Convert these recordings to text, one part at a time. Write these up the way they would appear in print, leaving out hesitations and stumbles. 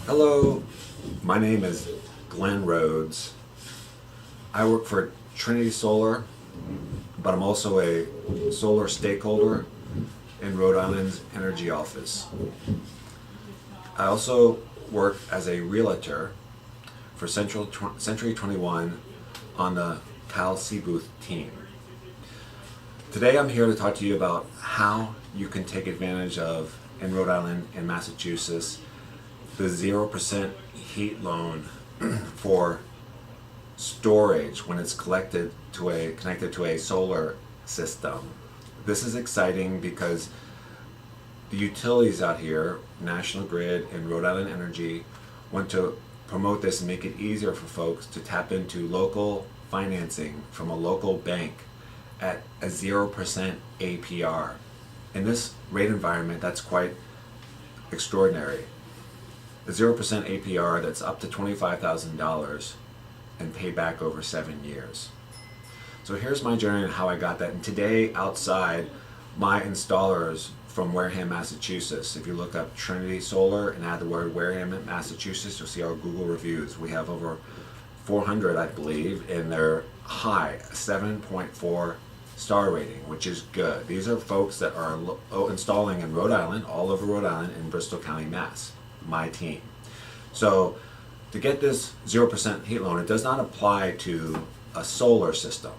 Hello, my name is Glenn Rhodes. I work for Trinity Solar, but I'm also a solar stakeholder in Rhode Island's Energy Office. I also work as a realtor for Century 21 on the Telsa booth team. Today I'm here to talk to you about how you can take advantage of, in Rhode Island and Massachusetts, the 0% heat loan for storage when it's connected to a solar system. This is exciting because the utilities out here, National Grid and Rhode Island Energy, want to promote this and make it easier for folks to tap into local financing from a local bank at a 0% APR. In this rate environment, that's quite extraordinary. A 0% APR that's up to $25,000 and pay back over 7 years. So here's my journey and how I got that. And today outside, my installers from Wareham, Massachusetts. If you look up Trinity Solar and add the word Wareham, Massachusetts, you'll see our Google reviews. We have over 400, I believe, and they're high, 7.4 star rating, which is good. These are folks that are installing in Rhode Island, all over Rhode Island, and Bristol County, Mass. My team. So to get this 0% heat loan, it does not apply to a solar system,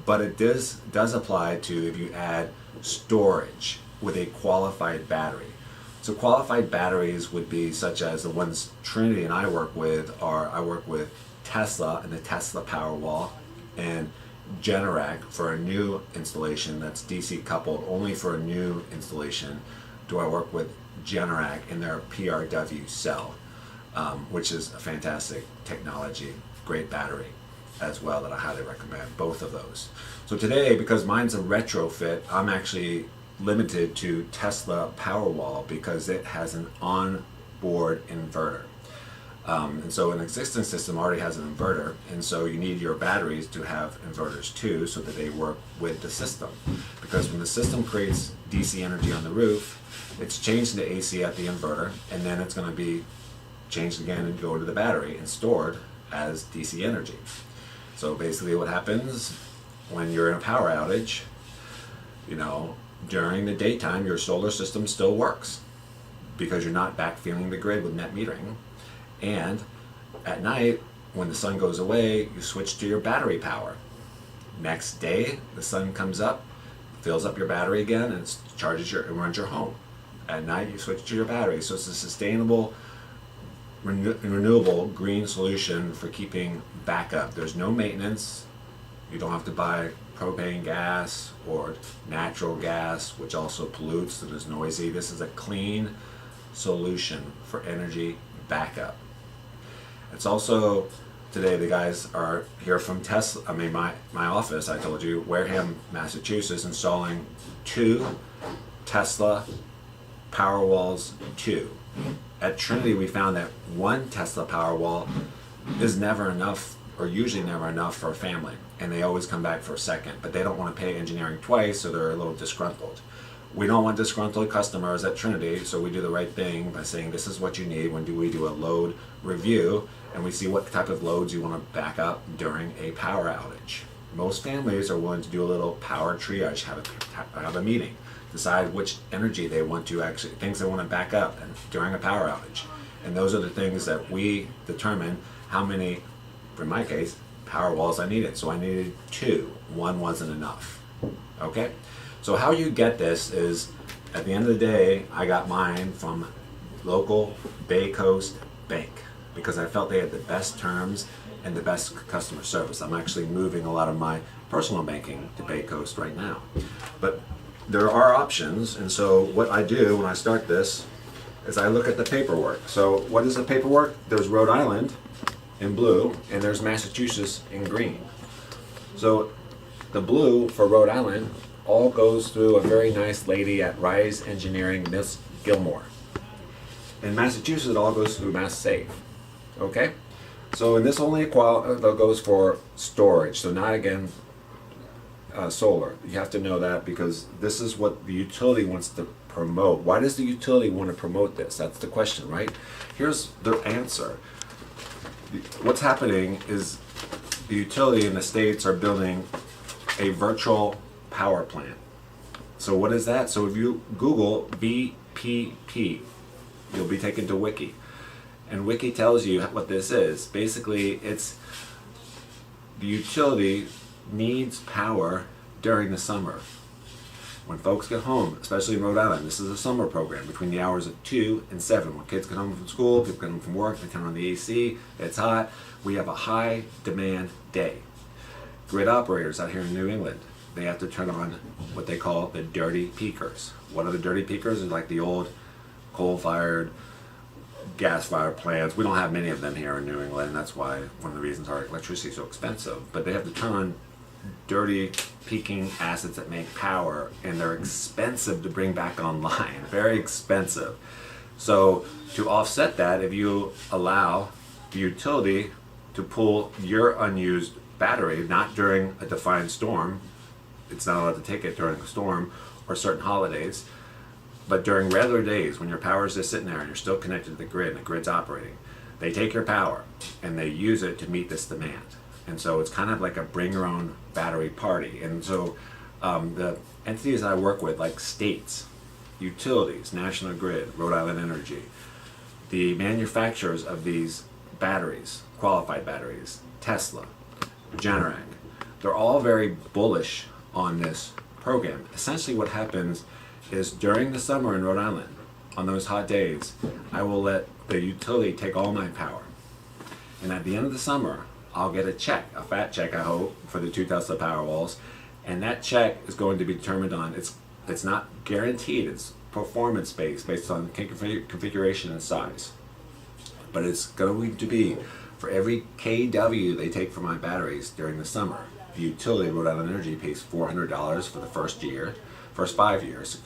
but it does apply to if you add storage with a qualified battery. So qualified batteries would be such as the ones Trinity and I work with I work with Telsa and the Telsa POWERWALL and Generac for a new installation that's DC coupled. Only for a new installation do I work with Generac in their PRW cell, which is a fantastic technology, great battery as well that I highly recommend, both of those. So today, because mine's a retrofit, I'm actually limited to Telsa POWERWALL because it has an on-board inverter. And so an existing system already has an inverter, and so you need your batteries to have inverters too so that they work with the system. Because when the system creates DC energy on the roof, it's changed into AC at the inverter, and then it's going to be changed again and go to the battery and stored as DC energy. So basically what happens when you're in a power outage, during the daytime your solar system still works because you're not backfilling the grid with net metering. And at night, when the sun goes away, you switch to your battery power. Next day, the sun comes up, fills up your battery again, and it runs your home. At night, you switch to your battery. So it's a sustainable, renewable green solution for keeping backup. There's no maintenance. You don't have to buy propane gas or natural gas, which also pollutes and is noisy. This is a clean solution for energy backup. It's also, today the guys are here from my office, I told you, Wareham, Massachusetts, installing 2 Telsa POWERWALLs 2. At Trinity we found that 1 Telsa POWERWALL is never enough, or usually never enough for a family, and they always come back for a second, but they don't want to pay engineering twice, so they're a little disgruntled. We don't want disgruntled customers at Trinity, so we do the right thing by saying this is what you need when we do a load review, and we see what type of loads you want to back up during a power outage. Most families are willing to do a little power triage, have a meeting, decide which energy they want to things they want to back up during a power outage. And those are the things that we determine how many, for my case, POWERWALLs I needed. So I needed 2. 1 wasn't enough. Okay? So how you get this is, at the end of the day, I got mine from local Bay Coast bank because I felt they had the best terms and the best customer service. I'm actually moving a lot of my personal banking to Bay Coast right now. But there are options, and so what I do when I start this is I look at the paperwork. So what is the paperwork? There's Rhode Island in blue, and there's Massachusetts in green. So the blue for Rhode Island all goes through a very nice lady at Rise Engineering, Miss Gilmore. In Massachusetts, it all goes through Mass Save. Okay? So, and this only goes for storage, so not again solar. You have to know that because this is what the utility wants to promote? Why does the utility want to promote this? That's the question, right? Here's the answer. What's happening is the utility in the states are building a virtual power plant. So what is that? So if you Google VPP, you'll be taken to Wiki. And Wiki tells you what this is. Basically, it's the utility needs power during the summer. When folks get home, especially in Rhode Island, this is a summer program between the hours of 2 and 7. When kids get home from school, people get home from work, they turn on the AC, it's hot. We have a high demand day. Grid operators out here in New England, they have to turn on what they call the dirty peakers. What are the dirty peakers? They're like the old coal-fired, gas-fired plants. We don't have many of them here in New England. That's why one of the reasons our electricity is so expensive. But they have to turn on dirty peaking assets that make power, and they're expensive to bring back online. Very expensive. So to offset that, if you allow the utility to pull your unused battery, not during a defined storm, it's not allowed to take it during a storm or certain holidays, but during regular days when your power is just sitting there and you're still connected to the grid and the grid's operating, they take your power and they use it to meet this demand. And so it's kind of like a bring your own battery party. And so the entities I work with, like states, utilities, National Grid, Rhode Island Energy, the manufacturers of these batteries, qualified batteries, Tesla, Generac, they're all very bullish on this program. Essentially what happens is during the summer in Rhode Island, on those hot days, I will let the utility take all my power. And at the end of the summer, I'll get a check, a fat check I hope, for the 2 Telsa POWERWALLs. And that check is going to be determined on, it's not guaranteed, it's performance based on configuration and size. But it's going to be for every kW they take from my batteries during the summer. The utility, Rhode Island Energy, pays $400 for the first 5 years,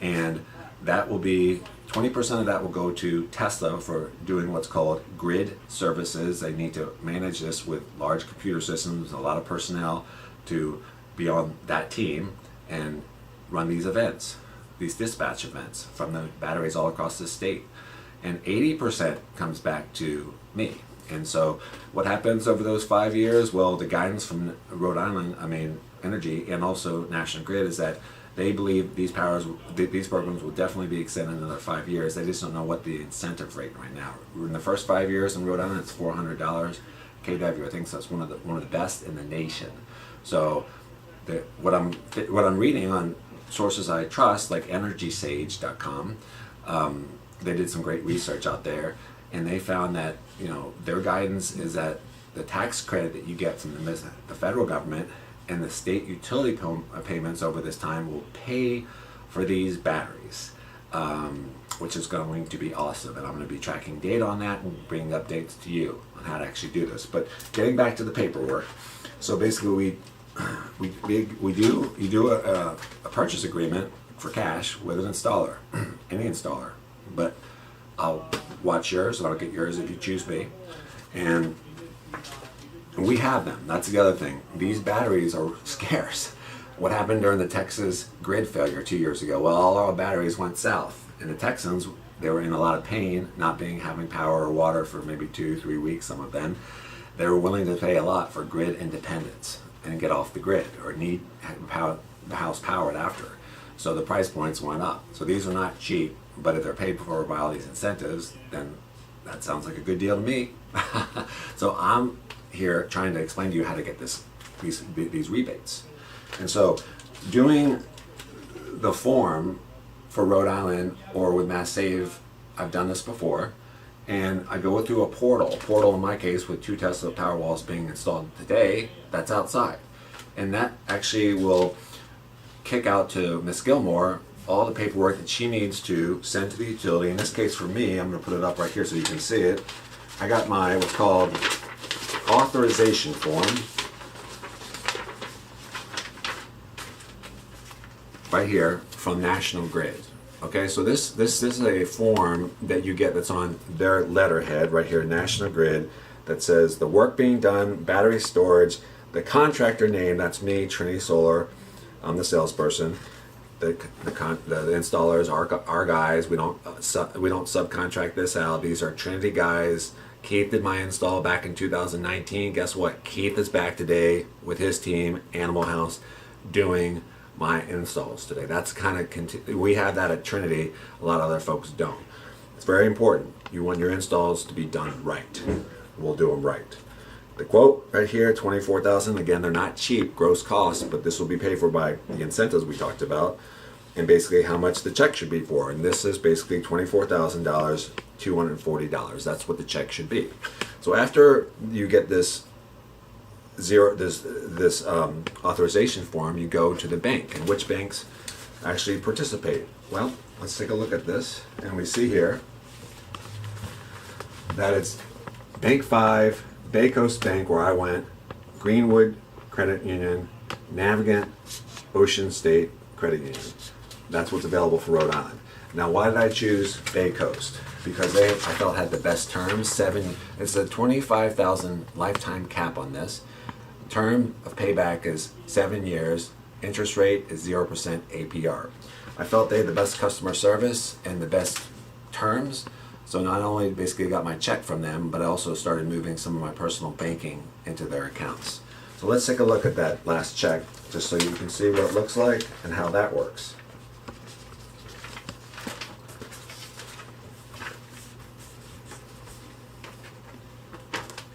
and that will be 20% of that will go to Tesla for doing what's called grid services. They need to manage this with large computer systems, a lot of personnel to be on that team and run these events, these dispatch events from the batteries all across the state. And 80% comes back to me. And so what happens over those 5 years? Well, the guidance from Rhode Island, Energy, and also National Grid is that they believe these programs will definitely be extended another 5 years. They just don't know what the incentive rate right now. In the first 5 years in Rhode Island, it's $400 kW. I think so. That's one of the best in the nation. So what I'm reading on sources I trust, like EnergySage.com, they did some great research out there, and they found that their guidance is that the tax credit that you get from the federal government and the state utility payments over this time will pay for these batteries, which is going to be awesome. And I'm going to be tracking data on that and bringing updates to you on how to actually do this. But getting back to the paperwork, so basically you do a purchase agreement for cash with an installer, any installer. But I'll watch yours and I'll get yours if you choose me. And we have them. That's the other thing. These batteries are scarce. What happened during the Texas grid failure 2 years ago? Well, all our batteries went south. And the Texans, they were in a lot of pain, not having power or water for maybe 2-3 weeks, some of them. They were willing to pay a lot for grid independence and get off the grid or need the house powered after. So the price points went up. So these are not cheap, but if they're paid for by all these incentives, then that sounds like a good deal to me. So I'm here trying to explain to you how to get these rebates. And so doing the form for Rhode Island or with Mass Save, I've done this before, and I go through a portal in my case with 2 Telsa POWERWALLs being installed today, that's outside. And that actually will kick out to Miss Gilmore all the paperwork that she needs to send to the utility. In this case for me, I'm going to put it up right here so you can see it. I got my what's called authorization form right here from National Grid. Okay, so this is a form that you get that's on their letterhead right here, National Grid, that says the work being done, battery storage, the contractor name, that's me, Trinity Solar, I'm the salesperson, the installers, our guys. We don't subcontract this out. These are Trinity guys. Keith did my install back in 2019. Guess what? Keith is back today with his team, Animal House, doing my installs today. That's kind of we have that at Trinity. A lot of other folks don't. It's very important. You want your installs to be done right. We'll do them right. The quote right here, $24,000. Again, they're not cheap, gross costs, but this will be paid for by the incentives we talked about, and basically how much the check should be for. And this is basically $24,000, $240. That's what the check should be. So after you get this authorization form, you go to the bank. And which banks actually participate? Well, let's take a look at this, and we see here that it's Bank 5, Bay Coast Bank, where I went, Greenwood Credit Union, Navigant, Ocean State Credit Union. That's what's available for Rhode Island. Now, why did I choose Bay Coast? Because they, I felt, had the best terms. It's a $25,000 lifetime cap on this. Term of payback is 7 years. Interest rate is 0% APR. I felt they had the best customer service and the best terms. So not only basically got my check from them, but I also started moving some of my personal banking into their accounts. So let's take a look at that last check, just so you can see what it looks like and how that works.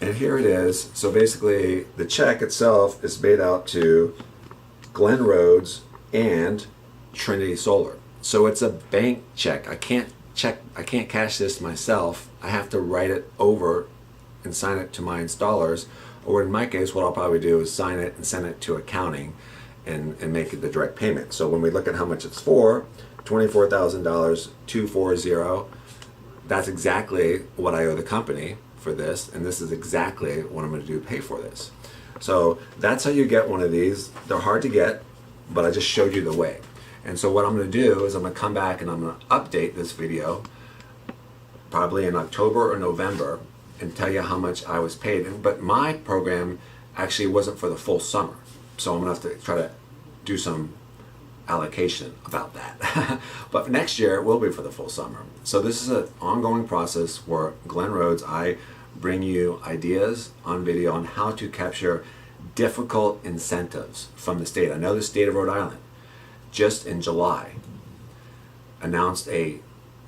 And here it is. So basically the check itself is made out to Glen Rhodes and Trinity Solar. So it's a bank check. I can't cash this myself. I have to write it over and sign it to my installers, or in my case what I'll probably do is sign it and send it to accounting and make it the direct payment. So when we look at how much it's for, $24,000, $240, that's exactly what I owe the company for this, and this is exactly what I'm going to do to pay for this. So that's how you get one of these. They're hard to get, but I just showed you the way. And so what I'm going to do is I'm going to come back and I'm going to update this video probably in October or November and tell you how much I was paid. But my program actually wasn't for the full summer, so I'm going to have to try to do some allocation about that. But next year it will be for the full summer. So this is an ongoing process where Glen Rhodes, I bring you ideas on video on how to capture difficult incentives from the state. I know the state of Rhode Island just in July announced a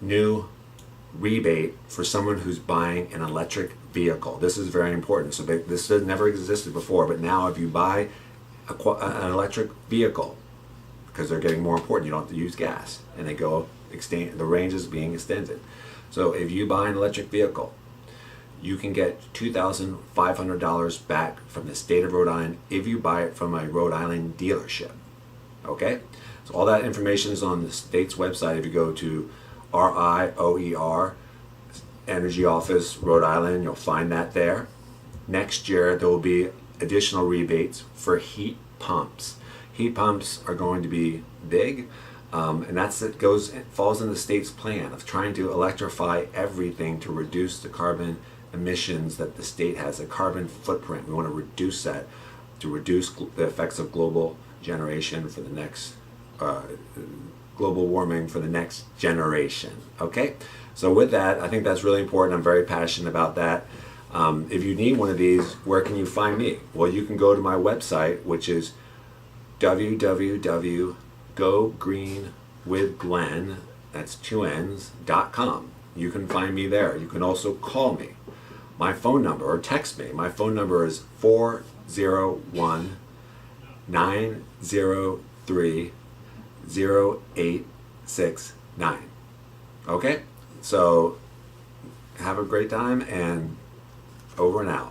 new rebate for someone who's buying an electric vehicle. This is very important. So this has never existed before, but now if you buy an electric vehicle, because they're getting more important, you don't have to use gas, and the range is being extended. So if you buy an electric vehicle, you can get $2,500 back from the state of Rhode Island if you buy it from a Rhode Island dealership. Okay? So all that information is on the state's website. If you go to RIOER, Energy Office, Rhode Island, you'll find that there. Next year, there will be additional rebates for heat pumps. Heat pumps are going to be big, and it falls in the state's plan of trying to electrify everything to reduce the carbon emissions that the state has, a carbon footprint. We want to reduce that, to reduce the effects of global generation for the next global warming for the next generation. Okay, so with that, I think that's really important. I'm very passionate about that. If you need one of these, where can you find me? Well, you can go to my website, which is www.gogreenwithglenn, that's 2 N's.com. You can find me there. You can also call me. My phone number, or text me. My phone number is 401-903-0869. Okay? So have a great time, and over and out.